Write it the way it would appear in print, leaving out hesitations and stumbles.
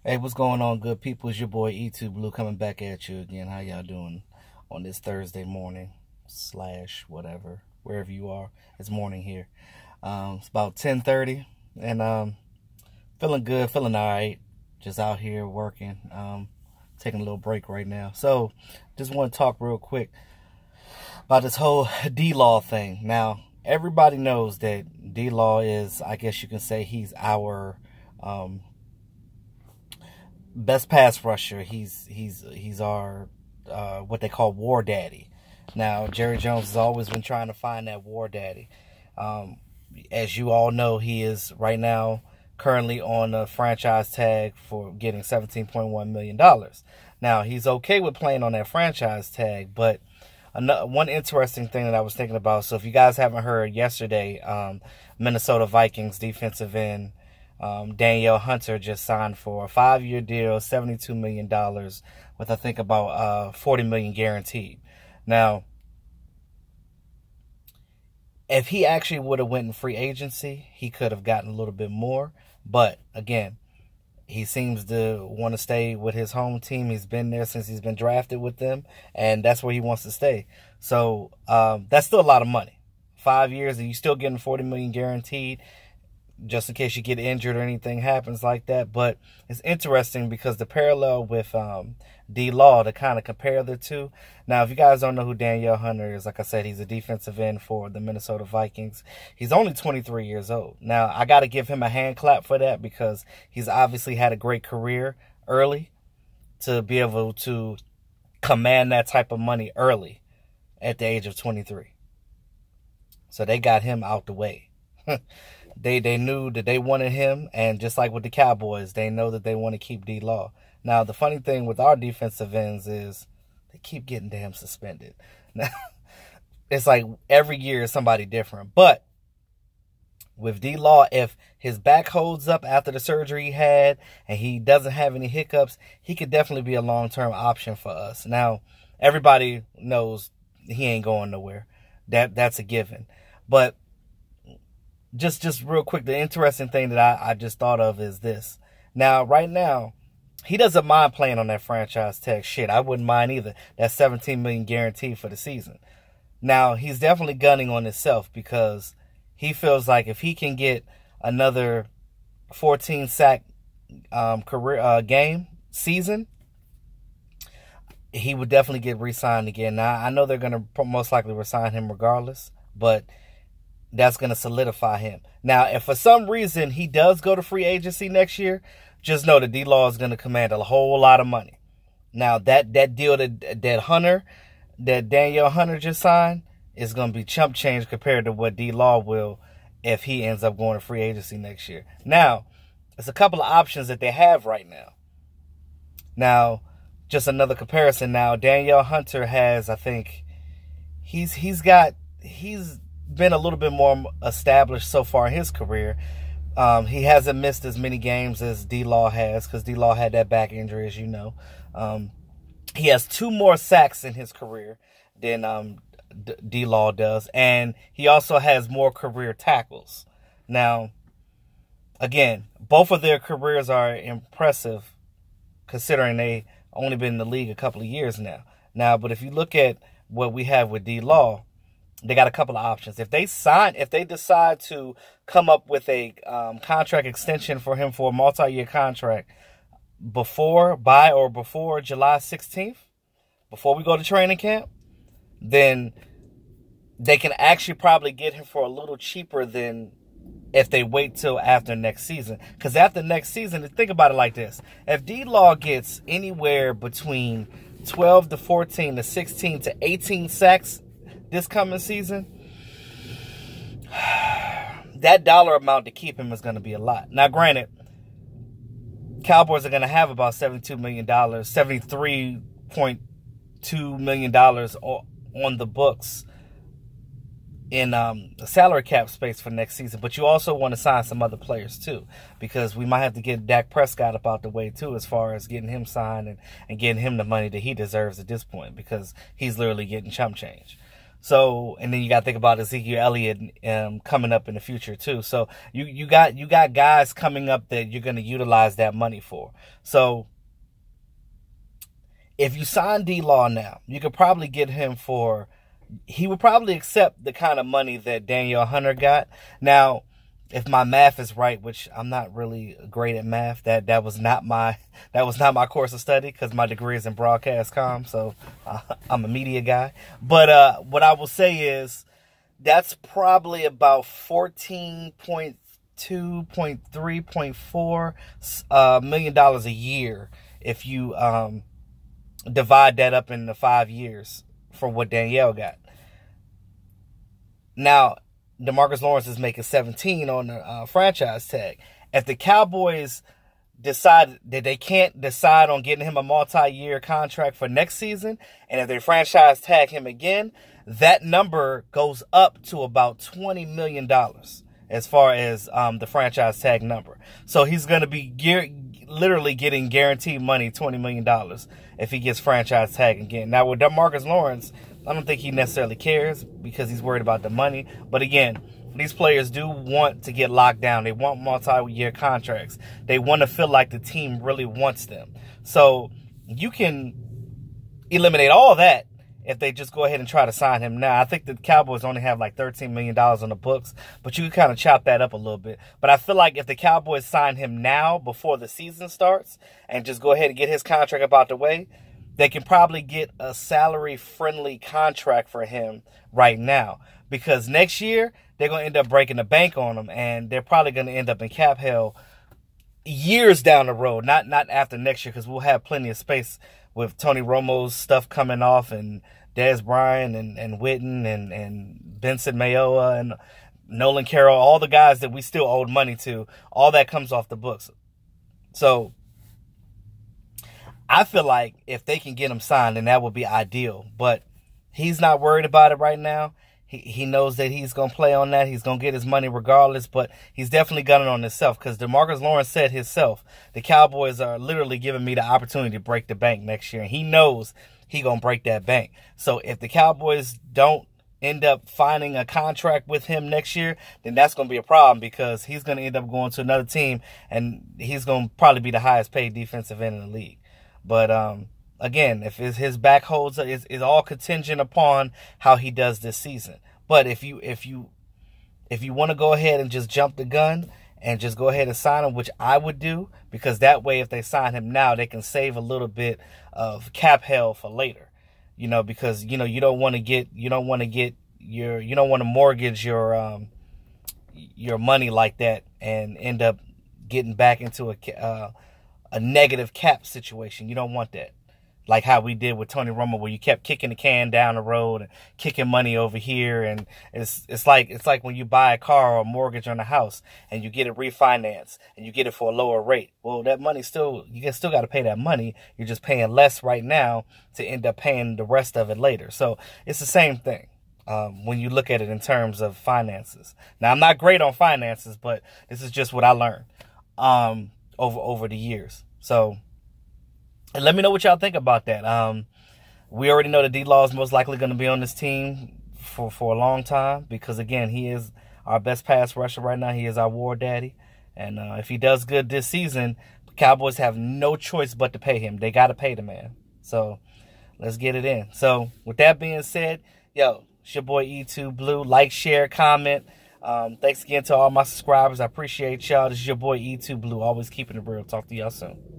Hey, what's going on, good people? It's your boy E2 Blue coming back at you again. How y'all doing on this Thursday morning / whatever, wherever you are? It's morning here. It's about 10:30, and feeling good, feeling all right. Just out here working, taking a little break right now. So, just want to talk real quick about this whole D-Law thing. Now, everybody knows that D-Law is, I guess you can say, he's our best pass rusher. He's our what they call war daddy. Now, Jerry Jones has always been trying to find that war daddy. As you all know, he is right now currently on a franchise tag for getting $17.1 million. Now, he's okay with playing on that franchise tag, but one interesting thing that I was thinking about, so if you guys haven't heard, yesterday, Minnesota Vikings defensive end Danielle Hunter just signed for a 5-year deal, $72 million, with I think about $40 million guaranteed. Now, if he actually would have went in free agency, he could have gotten a little bit more. But again, he seems to want to stay with his home team. He's been there since he's been drafted with them, and that's where he wants to stay. So that's still a lot of money. 5 years, and you're still getting $40 million guaranteed, just in case you get injured or anything happens like that. But it's interesting because the parallel with D-Law, to kind of compare the two. Now, if you guys don't know who Danielle Hunter is, like I said, he's a defensive end for the Minnesota Vikings. He's only 23 years old. Now, I got to give him a hand clap for that because he's obviously had a great career early to be able to command that type of money early at the age of 23. So they got him out the way. They knew that they wanted him, and just like with the Cowboys, they know that they want to keep D-Law. Now, the funny thing with our defensive ends is they keep getting damn suspended. Now, it's like every year is somebody different. But with D-Law, if his back holds up after the surgery he had and he doesn't have any hiccups, he could definitely be a long-term option for us. Now, everybody knows he ain't going nowhere. That's a given. But just real quick, the interesting thing that I just thought of is this. Now, right now, he doesn't mind playing on that franchise tag. Shit, I wouldn't mind either. That's $17 million guaranteed for the season. Now, he's definitely gunning on himself because he feels like if he can get another 14-sack career season, he would definitely get re-signed again. Now, I know they're going to most likely re-sign him regardless, but that's going to solidify him. Now, if for some reason he does go to free agency next year, just know that D-Law is going to command a whole lot of money. Now, that deal that Danielle Hunter just signed is going to be chump change compared to what D-Law will if he ends up going to free agency next year. Now, there's a couple of options that they have right now. Now, just another comparison. Now, Danielle Hunter has, I think, he's been a little bit more established so far in his career. He hasn't missed as many games as D-Law has because D-Law had that back injury, as you know. He has 2 more sacks in his career than D-Law does, and he also has more career tackles. Now, again, both of their careers are impressive considering they only been in the league a couple of years now. But if you look at what we have with D-Law, they got a couple of options. If they decide to come up with a contract extension for him for a multi-year contract before July 16th, before we go to training camp, then they can actually probably get him for a little cheaper than if they wait till after next season. Because after next season, think about it like this. If D-Law gets anywhere between 12 to 14 to 16 to 18 sacks this coming season, that dollar amount to keep him is going to be a lot. Now, granted, Cowboys are going to have about $72 million, $73.2 million on the books in salary cap space for next season. But you also want to sign some other players too, because we might have to get Dak Prescott up out the way too, as far as getting him signed and getting him the money that he deserves at this point, because he's literally getting chump change. So, and then you got to think about Ezekiel Elliott coming up in the future too. So you got guys coming up that you're going to utilize that money for. So if you sign D-Law now, you could probably get him for, he would probably accept the kind of money that Danielle Hunter got. Now, if my math is right, which I'm not really great at math, that was not my course of study, because my degree is in broadcast comm, so I'm a media guy. But what I will say is that's probably about $14.4 million a year if you divide that up into 5 years for what Danielle got. Now, DeMarcus Lawrence is making 17 on the franchise tag. If the Cowboys decide that they can't decide on getting him a multi-year contract for next season, and if they franchise tag him again, that number goes up to about $20 million as far as the franchise tag number. So he's going to be literally getting guaranteed money, $20 million, if he gets franchise tag again. Now, with DeMarcus Lawrence, I don't think he necessarily cares because he's worried about the money. But again, these players do want to get locked down. They want multi-year contracts. They want to feel like the team really wants them. So you can eliminate all that if they just go ahead and try to sign him now. I think the Cowboys only have like $13 million on the books, but you can kind of chop that up a little bit. But I feel like if the Cowboys sign him now before the season starts and just go ahead and get his contract up out the way, they can probably get a salary-friendly contract for him right now. Because next year, they're going to end up breaking the bank on him, and they're probably going to end up in cap hell years down the road. Not after next year, because we'll have plenty of space with Tony Romo's stuff coming off, and Dez Bryant, and Witten, and Benson Mayoa, and Nolan Carroll, all the guys that we still owed money to, all that comes off the books. So I feel like if they can get him signed, then that would be ideal. But he's not worried about it right now. He knows that he's going to play on that. He's going to get his money regardless, but he's definitely gunning on himself, because DeMarcus Lawrence said himself, the Cowboys are literally giving me the opportunity to break the bank next year. And he knows he's going to break that bank. So if the Cowboys don't end up finding a contract with him next year, then that's going to be a problem, because he's going to end up going to another team, and he's going to probably be the highest paid defensive end in the league. But again, if his back holds, it's all contingent upon how he does this season. But if you want to go ahead and just jump the gun and just go ahead and sign him, which I would do, because that way, if they sign him now, they can save a little bit of cap hell for later. You know, because you don't want to mortgage your money like that and end up getting back into a negative cap situation. You don't want that. Like how we did with Tony Romo, where you kept kicking the can down the road and kicking money over here. And it's like when you buy a car or a mortgage on a house and you get it refinanced and you get it for a lower rate. Well, that money you still got to pay that money. You're just paying less right now to end up paying the rest of it later. So it's the same thing when you look at it in terms of finances. Now, I'm not great on finances, but this is just what I learned over the years. So, and let me know what y'all think about that. We already know that D-Law is most likely going to be on this team for a long time, because, again, he is our best pass rusher right now. He is our war daddy. And if he does good this season, the Cowboys have no choice but to pay him. They got to pay the man. So let's get it in. So with that being said, yo, it's your boy E2 Blue. Like, share, comment. Thanks again to all my subscribers. I appreciate y'all. This is your boy E2 Blue, always keeping it real. Talk to y'all soon.